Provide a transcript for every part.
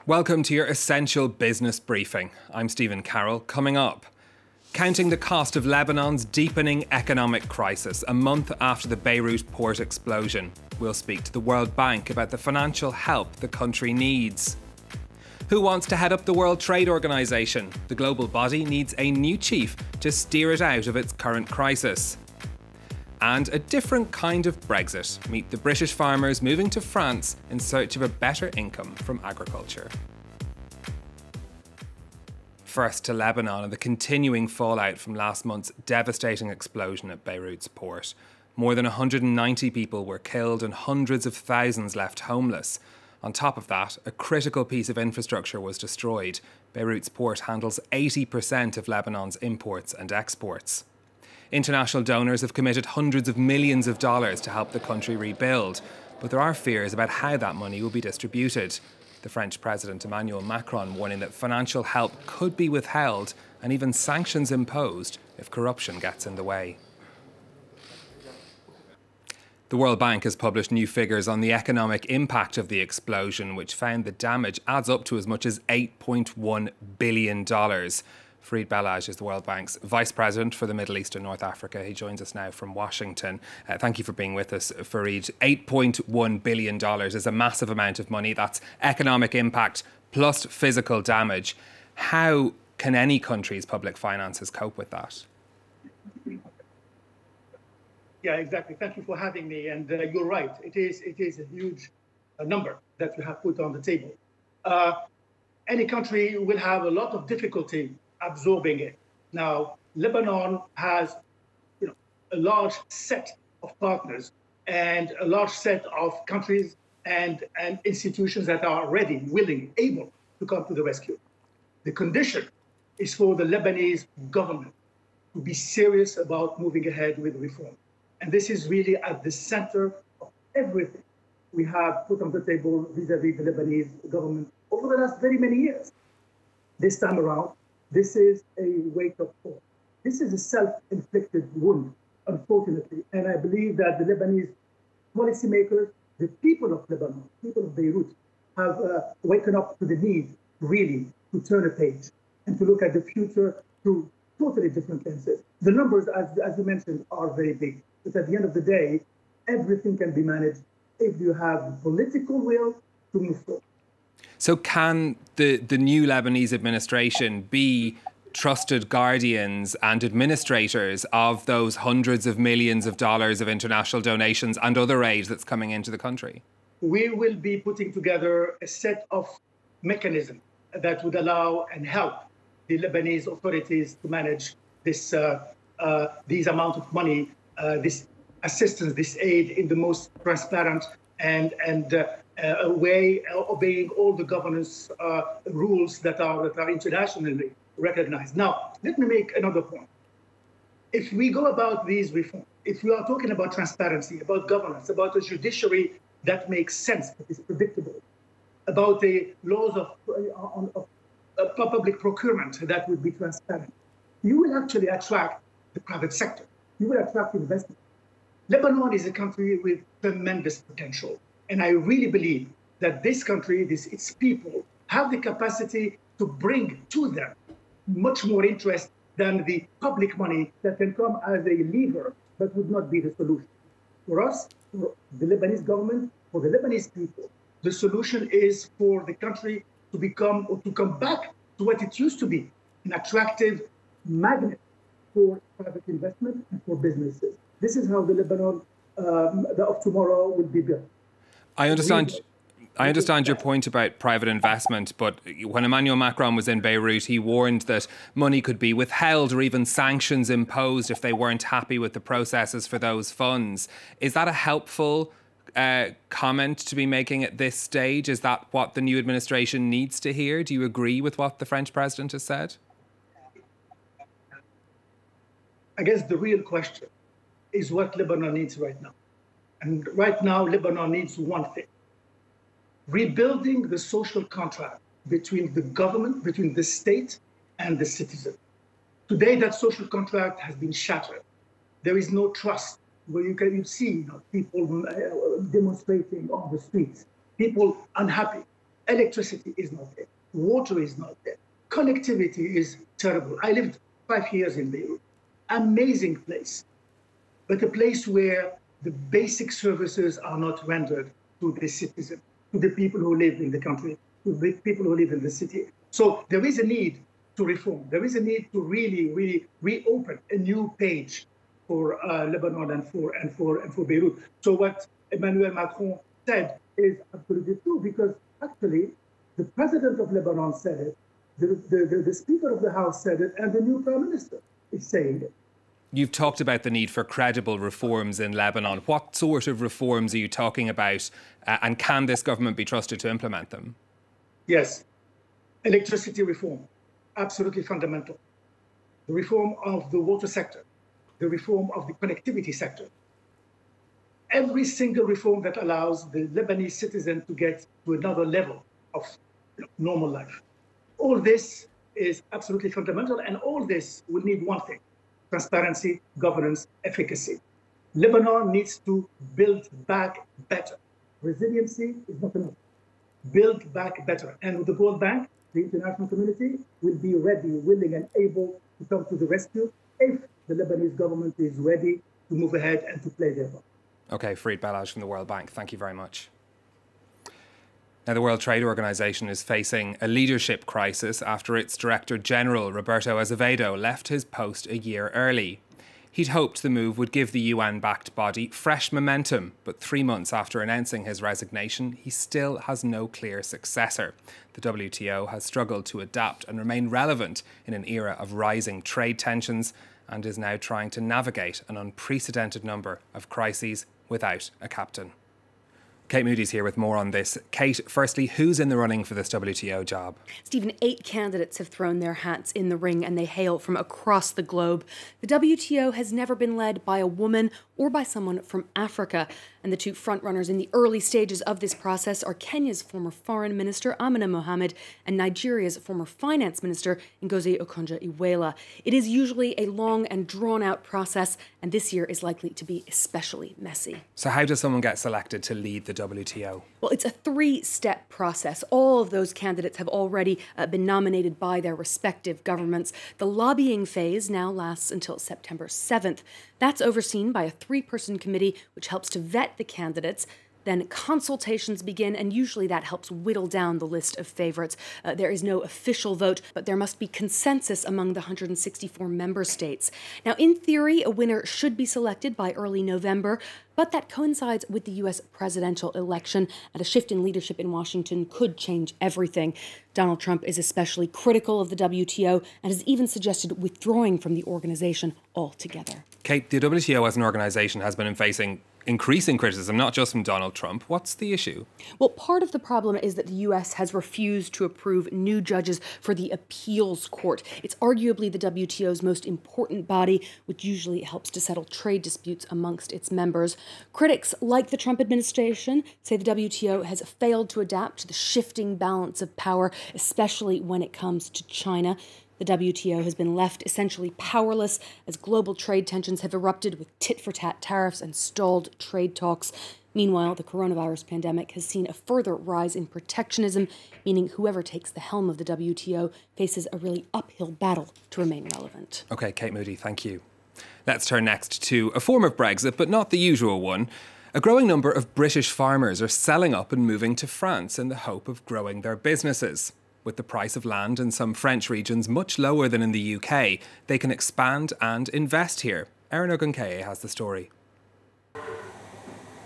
Welcome to your Essential Business Briefing. I'm Stephen Carroll. Coming up, counting the cost of Lebanon's deepening economic crisis a month after the Beirut port explosion. We'll speak to the World Bank about the financial help the country needs. Who wants to head up the World Trade Organization? The global body needs a new chief to steer it out of its current crisis. And a different kind of Brexit. Meet the British farmers moving to France in search of a better income from agriculture. First to Lebanon and the continuing fallout from last month's devastating explosion at Beirut's port. More than 190 people were killed and hundreds of thousands left homeless. On top of that, a critical piece of infrastructure was destroyed. Beirut's port handles 80% of Lebanon's imports and exports. International donors have committed hundreds of millions of dollars to help the country rebuild, but there are fears about how that money will be distributed. The French President Emmanuel Macron warning that financial help could be withheld and even sanctions imposed if corruption gets in the way. The World Bank has published new figures on the economic impact of the explosion, which found the damage adds up to as much as $8.1 billion. Fareed Belhaj is the World Bank's Vice President for the Middle East and North Africa. He joins us now from Washington. Thank you for being with us, Fareed. $8.1 billion is a massive amount of money. That's economic impact plus physical damage. How can any country's public finances cope with that? Yeah, exactly. Thank you for having me. And you're right. It is a huge number that you have put on the table. Any country will have a lot of difficulty absorbing it. Now, Lebanon has, a large set of partners and a large set of countries and institutions that are ready, willing, able to come to the rescue. The condition is for the Lebanese government to be serious about moving ahead with reform. And this is really at the center of everything we have put on the table vis-à-vis the Lebanese government over the last very many years. This time around, this is a wake-up call. This is a self-inflicted wound, unfortunately. And I believe that the Lebanese policymakers, the people of Lebanon, people of Beirut, have waken up to the need, really, to turn a page and to look at the future through totally different lenses. The numbers, as you mentioned, are very big. But at the end of the day, everything can be managed if you have political will to move forward. So can the new Lebanese administration be trusted guardians and administrators of those hundreds of millions of dollars of international donations and other aid that's coming into the country? We will be putting together a set of mechanisms that would allow and help the Lebanese authorities to manage this these amount of money, this assistance, this aid in the most transparent and a way, obeying all the governance rules that are internationally recognized. Now, let me make another point. If we go about these reforms, if we are talking about transparency, about governance, about a judiciary that makes sense, that is predictable, about the laws of public procurement that would be transparent, you will actually attract the private sector. You will attract investment. Lebanon is a country with tremendous potential. And I really believe that this country, its people, have the capacity to bring to them much more interest than the public money that can come as a lever but would not be the solution. For us, for the Lebanese government, for the Lebanese people, the solution is for the country to become or to come back to what it used to be, an attractive magnet for private investment and for businesses. This is how the Lebanon of tomorrow will be built. I understand your point about private investment, but when Emmanuel Macron was in Beirut, he warned that money could be withheld or even sanctions imposed if they weren't happy with the processes for those funds. Is that a helpful comment to be making at this stage? Is that what the new administration needs to hear? Do you agree with what the French president has said? I guess the real question is what Lebanon needs right now. And right now, Lebanon needs one thing: rebuilding the social contract between the government, between the state and the citizen. Today, that social contract has been shattered. There is no trust. Where you see people demonstrating on the streets, people unhappy. Electricity is not there. Water is not there. Connectivity is terrible. I lived 5 years in Beirut. Amazing place, but a place where the basic services are not rendered to the citizen, to the people who live in the country, to the people who live in the city. So there is a need to reform. There is a need to really reopen a new page for Lebanon and for Beirut. So what Emmanuel Macron said is absolutely true, because actually the president of Lebanon said it, the Speaker of the House said it, and the new Prime Minister is saying it. You've talked about the need for credible reforms in Lebanon. What sort of reforms are you talking about, and can this government be trusted to implement them? Yes, electricity reform, absolutely fundamental. The reform of the water sector, the reform of the connectivity sector. Every single reform that allows the Lebanese citizen to get to another level of normal life. All this is absolutely fundamental, and all this will need one thing: transparency, governance, efficacy. Lebanon needs to build back better. Resiliency is not enough. Build back better. And with the World Bank, the international community will be ready, willing, and able to come to the rescue if the Lebanese government is ready to move ahead and to play their role. OK, Fareed Belhaj from the World Bank, thank you very much. Now, the World Trade Organization is facing a leadership crisis after its Director General, Roberto Azevedo, left his post a year early. He'd hoped the move would give the UN-backed body fresh momentum, but 3 months after announcing his resignation, he still has no clear successor. The WTO has struggled to adapt and remain relevant in an era of rising trade tensions, and is now trying to navigate an unprecedented number of crises without a captain. Kate Moody's here with more on this. Kate, firstly, who's in the running for this WTO job? Stephen, 8 candidates have thrown their hats in the ring, and they hail from across the globe. The WTO has never been led by a woman or by someone from Africa. And the 2 frontrunners in the early stages of this process are Kenya's former foreign minister, Amina Mohamed, and Nigeria's former finance minister, Ngozi Okonjo-Iweala. It is usually a long and drawn-out process, and this year is likely to be especially messy. So how does someone get selected to lead the WTO? Well, it's a 3-step process. All of those candidates have already been nominated by their respective governments. The lobbying phase now lasts until September 7th. That's overseen by a 3-person committee which helps to vet the candidates. Then consultations begin, and usually that helps whittle down the list of favorites. There is no official vote, but there must be consensus among the 164 member states. Now, in theory, a winner should be selected by early November, but that coincides with the U.S. presidential election, and a shift in leadership in Washington could change everything. Donald Trump is especially critical of the WTO and has even suggested withdrawing from the organization altogether. Kate, the WTO as an organisation has been facing increasing criticism, not just from Donald Trump. What's the issue? Well, part of the problem is that the U.S. has refused to approve new judges for the appeals court. It's arguably the WTO's most important body, which usually helps to settle trade disputes amongst its members. Critics, like the Trump administration, say the WTO has failed to adapt to the shifting balance of power, especially when it comes to China. The WTO has been left essentially powerless as global trade tensions have erupted with tit-for-tat tariffs and stalled trade talks. Meanwhile, the coronavirus pandemic has seen a further rise in protectionism, meaning whoever takes the helm of the WTO faces a really uphill battle to remain relevant. OK, Kate Moody, thank you. Let's turn next to a form of Brexit, but not the usual one. A growing number of British farmers are selling up and moving to France in the hope of growing their businesses. With the price of land in some French regions much lower than in the UK, they can expand and invest here. Erin Ogunkeye has the story.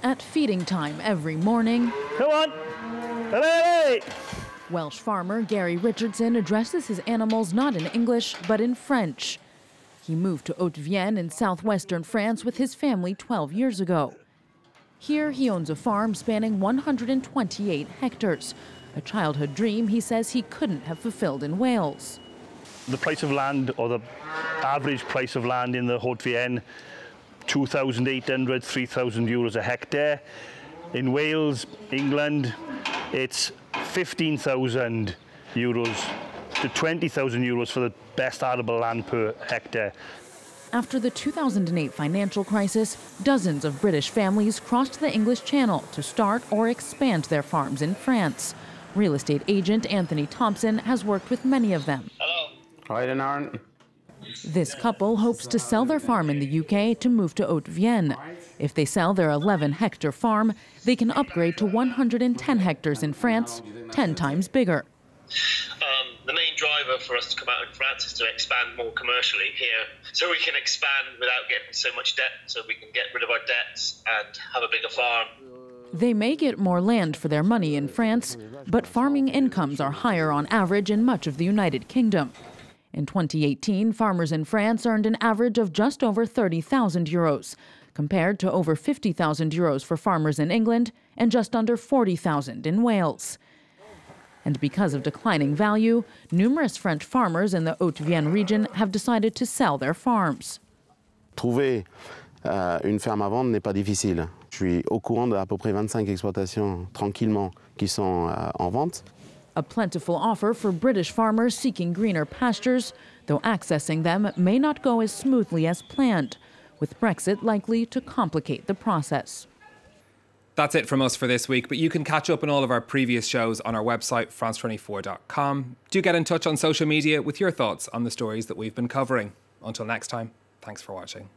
At feeding time every morning, come on! Hey! Welsh farmer Gary Richardson addresses his animals not in English, but in French. He moved to Haute-Vienne in southwestern France with his family 12 years ago. Here he owns a farm spanning 128 hectares. A childhood dream he says he couldn't have fulfilled in Wales. The price of land, or the average price of land in the Haute-Vienne, 2,800, 3,000 euros a hectare. In Wales, England, it's 15,000 euros to 20,000 euros for the best arable land per hectare. After the 2008 financial crisis, dozens of British families crossed the English Channel to start or expand their farms in France. Real estate agent Anthony Thompson has worked with many of them. Hello. Hi, Aaron. This couple hopes to sell their farm in the UK to move to Haute-Vienne. If they sell their 11-hectare farm, they can upgrade to 110 hectares in France, 10 times bigger. The main driver for us to come out in France is to expand more commercially here, so we can expand without getting so much debt, so we can get rid of our debts and have a bigger farm. They may get more land for their money in France, but farming incomes are higher on average in much of the United Kingdom. In 2018, farmers in France earned an average of just over 30,000 euros, compared to over 50,000 euros for farmers in England and just under 40,000 in Wales. And because of declining value, numerous French farmers in the Haute-Vienne region have decided to sell their farms. Trouver une ferme à vendre n'est pas difficile. Je suis au courant d'à peu près 25 exploitations tranquillement qui sont en vente. A plentiful offer for British farmers seeking greener pastures, though accessing them may not go as smoothly as planned, with Brexit likely to complicate the process. That's it from us for this week, but you can catch up on all of our previous shows on our website, france24.com. Do get in touch on social media with your thoughts on the stories that we've been covering. Until next time, thanks for watching.